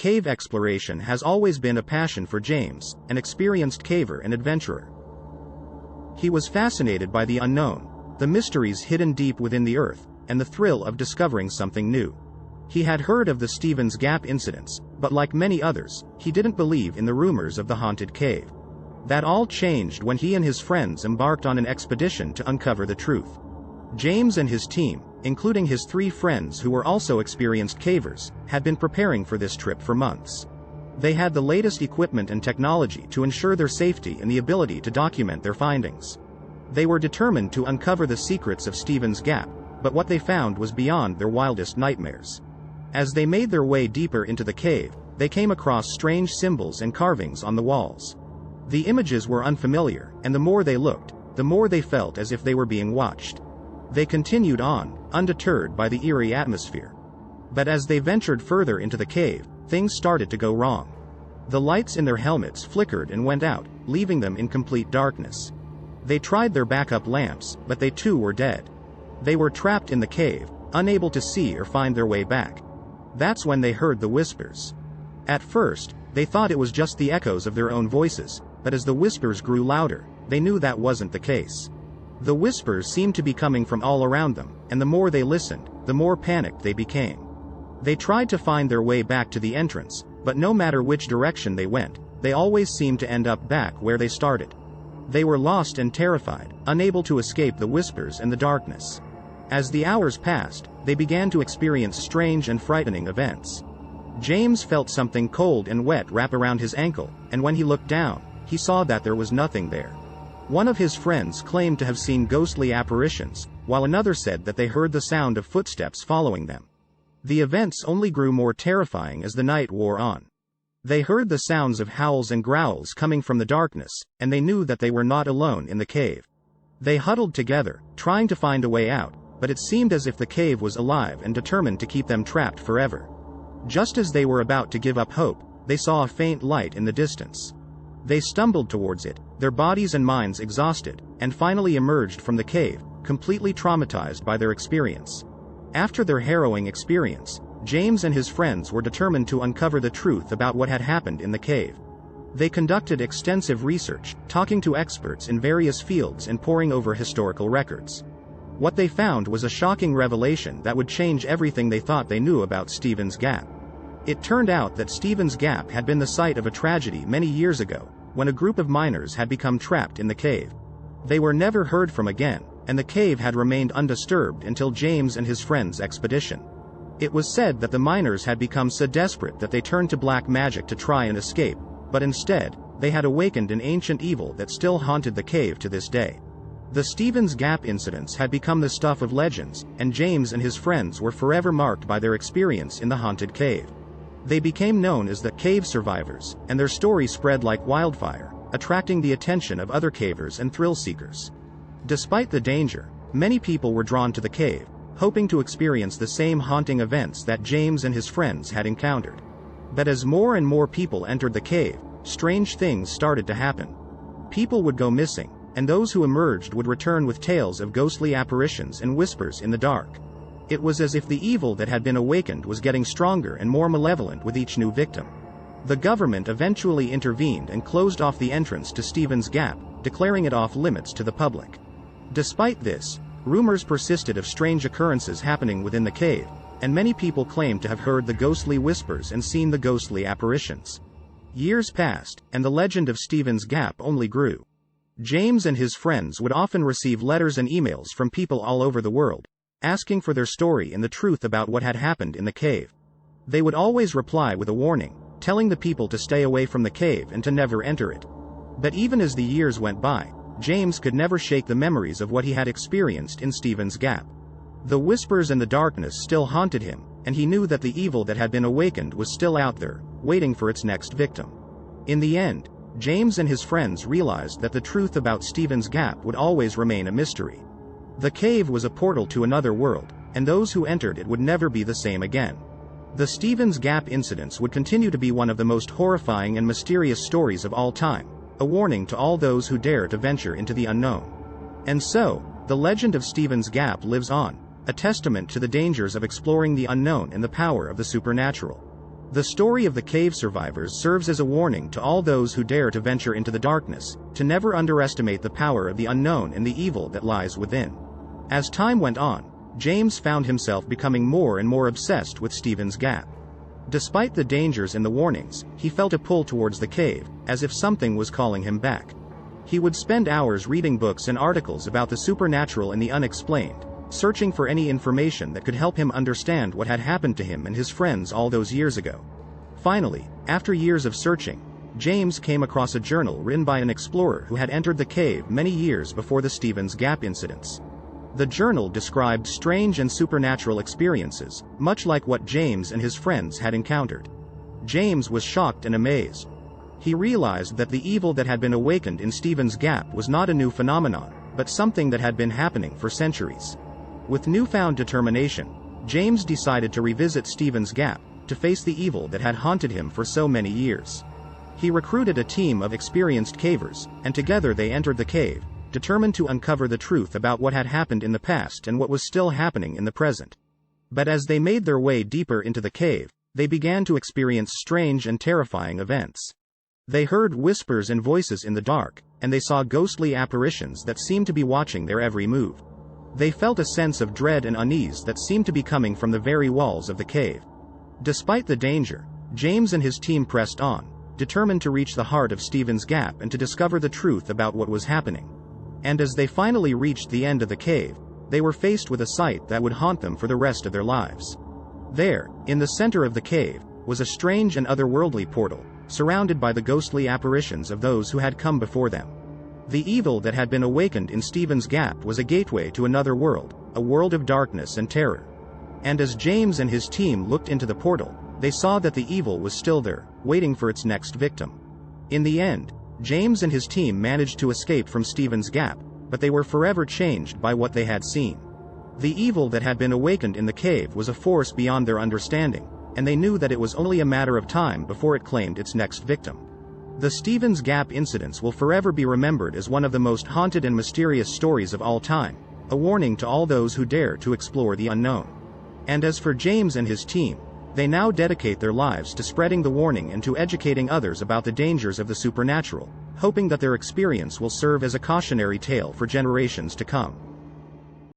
cave exploration has always been a passion for James, an experienced caver and adventurer. He was fascinated by the unknown, the mysteries hidden deep within the earth, and the thrill of discovering something new. He had heard of the Stevens Gap incidents, but like many others, he didn't believe in the rumors of the haunted cave. That all changed when he and his friends embarked on an expedition to uncover the truth. James and his team, including his 3 friends who were also experienced cavers, had been preparing for this trip for months. They had the latest equipment and technology to ensure their safety and the ability to document their findings. They were determined to uncover the secrets of Stevens Gap, but what they found was beyond their wildest nightmares. As they made their way deeper into the cave, they came across strange symbols and carvings on the walls. The images were unfamiliar, and the more they looked, the more they felt as if they were being watched. They continued on, undeterred by the eerie atmosphere. But as they ventured further into the cave, things started to go wrong. The lights in their helmets flickered and went out, leaving them in complete darkness. They tried their backup lamps, but they too were dead. They were trapped in the cave, unable to see or find their way back. That's when they heard the whispers. At first, they thought it was just the echoes of their own voices, but as the whispers grew louder, they knew that wasn't the case. The whispers seemed to be coming from all around them, and the more they listened, the more panicked they became. They tried to find their way back to the entrance, but no matter which direction they went, they always seemed to end up back where they started. They were lost and terrified, unable to escape the whispers and the darkness. As the hours passed, they began to experience strange and frightening events. James felt something cold and wet wrap around his ankle, and when he looked down, he saw that there was nothing there. One of his friends claimed to have seen ghostly apparitions, while another said that they heard the sound of footsteps following them. The events only grew more terrifying as the night wore on. They heard the sounds of howls and growls coming from the darkness, and they knew that they were not alone in the cave. They huddled together, trying to find a way out, but it seemed as if the cave was alive and determined to keep them trapped forever. Just as they were about to give up hope, they saw a faint light in the distance. They stumbled towards it, their bodies and minds exhausted, and finally emerged from the cave, completely traumatized by their experience. After their harrowing experience, James and his friends were determined to uncover the truth about what had happened in the cave. They conducted extensive research, talking to experts in various fields and poring over historical records. What they found was a shocking revelation that would change everything they thought they knew about Stevens Gap. It turned out that Stevens Gap had been the site of a tragedy many years ago, when a group of miners had become trapped in the cave. They were never heard from again, and the cave had remained undisturbed until James and his friends' expedition. It was said that the miners had become so desperate that they turned to black magic to try and escape, but instead, they had awakened an ancient evil that still haunted the cave to this day. The Stevens Gap incidents had become the stuff of legends, and James and his friends were forever marked by their experience in the haunted cave. They became known as the cave survivors, and their story spread like wildfire, attracting the attention of other cavers and thrill seekers. Despite the danger, many people were drawn to the cave, hoping to experience the same haunting events that James and his friends had encountered. But as more and more people entered the cave, strange things started to happen. People would go missing, and those who emerged would return with tales of ghostly apparitions and whispers in the dark. It was as if the evil that had been awakened was getting stronger and more malevolent with each new victim. The government eventually intervened and closed off the entrance to Stevens Gap, declaring it off limits to the public. Despite this, rumors persisted of strange occurrences happening within the cave, and many people claimed to have heard the ghostly whispers and seen the ghostly apparitions. Years passed, and the legend of Stevens Gap only grew. James and his friends would often receive letters and emails from people all over the world, asking for their story and the truth about what had happened in the cave. They would always reply with a warning, telling the people to stay away from the cave and to never enter it. But even as the years went by, James could never shake the memories of what he had experienced in Stevens Gap. The whispers and the darkness still haunted him, and he knew that the evil that had been awakened was still out there, waiting for its next victim. In the end, James and his friends realized that the truth about Stevens Gap would always remain a mystery. The cave was a portal to another world, and those who entered it would never be the same again. The Stevens Gap incidents would continue to be one of the most horrifying and mysterious stories of all time, a warning to all those who dare to venture into the unknown. And so, the legend of Stevens Gap lives on, a testament to the dangers of exploring the unknown and the power of the supernatural. The story of the cave survivors serves as a warning to all those who dare to venture into the darkness, to never underestimate the power of the unknown and the evil that lies within. As time went on, James found himself becoming more and more obsessed with Stephen's Gap. Despite the dangers and the warnings, he felt a pull towards the cave, as if something was calling him back. He would spend hours reading books and articles about the supernatural and the unexplained, searching for any information that could help him understand what had happened to him and his friends all those years ago. Finally, after years of searching, James came across a journal written by an explorer who had entered the cave many years before the Stephen's Gap incidents. The journal described strange and supernatural experiences, much like what James and his friends had encountered. James was shocked and amazed. He realized that the evil that had been awakened in Stephen's Gap was not a new phenomenon, but something that had been happening for centuries. With newfound determination, James decided to revisit Stephen's Gap, to face the evil that had haunted him for so many years. He recruited a team of experienced cavers, and together they entered the cave, determined to uncover the truth about what had happened in the past and what was still happening in the present. But as they made their way deeper into the cave, they began to experience strange and terrifying events. They heard whispers and voices in the dark, and they saw ghostly apparitions that seemed to be watching their every move. They felt a sense of dread and unease that seemed to be coming from the very walls of the cave. Despite the danger, James and his team pressed on, determined to reach the heart of Stephen's Gap and to discover the truth about what was happening. And as they finally reached the end of the cave, they were faced with a sight that would haunt them for the rest of their lives. There, in the center of the cave, was a strange and otherworldly portal, surrounded by the ghostly apparitions of those who had come before them. The evil that had been awakened in Stephen's Gap was a gateway to another world, a world of darkness and terror. And as James and his team looked into the portal, they saw that the evil was still there, waiting for its next victim. In the end, James and his team managed to escape from Stephen's Gap, but they were forever changed by what they had seen. The evil that had been awakened in the cave was a force beyond their understanding, and they knew that it was only a matter of time before it claimed its next victim. The Stephen's Gap incidents will forever be remembered as one of the most haunted and mysterious stories of all time, a warning to all those who dare to explore the unknown. And as for James and his team, they now dedicate their lives to spreading the warning and to educating others about the dangers of the supernatural, hoping that their experience will serve as a cautionary tale for generations to come.